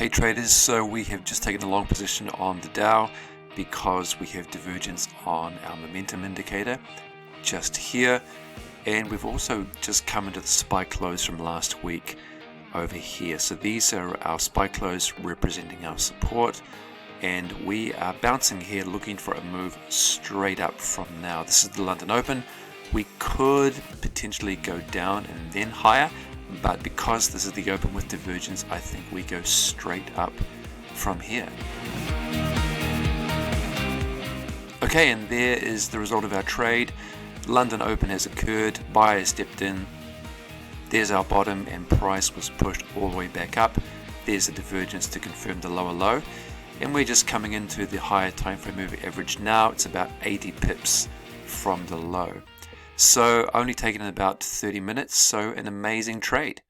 Hey traders, so we have just taken a long position on the Dow because we have divergence on our momentum indicator just here, and we've also just come into the SPY close from last week over here. So these are our SPY close representing our support, and we are bouncing here looking for a move straight up from now. This is the London Open. We could potentially go down and then higher, but because this is the open with divergence, I think we go straight up from here. Okay, and there is the result of our trade. London Open has occurred, buyer stepped in, there's our bottom, and price was pushed all the way back up. There's a divergence to confirm the lower low, and we're just coming into the higher time frame moving average now. It's about 80 pips from the low. So only taken in about 30 minutes, so an amazing trade.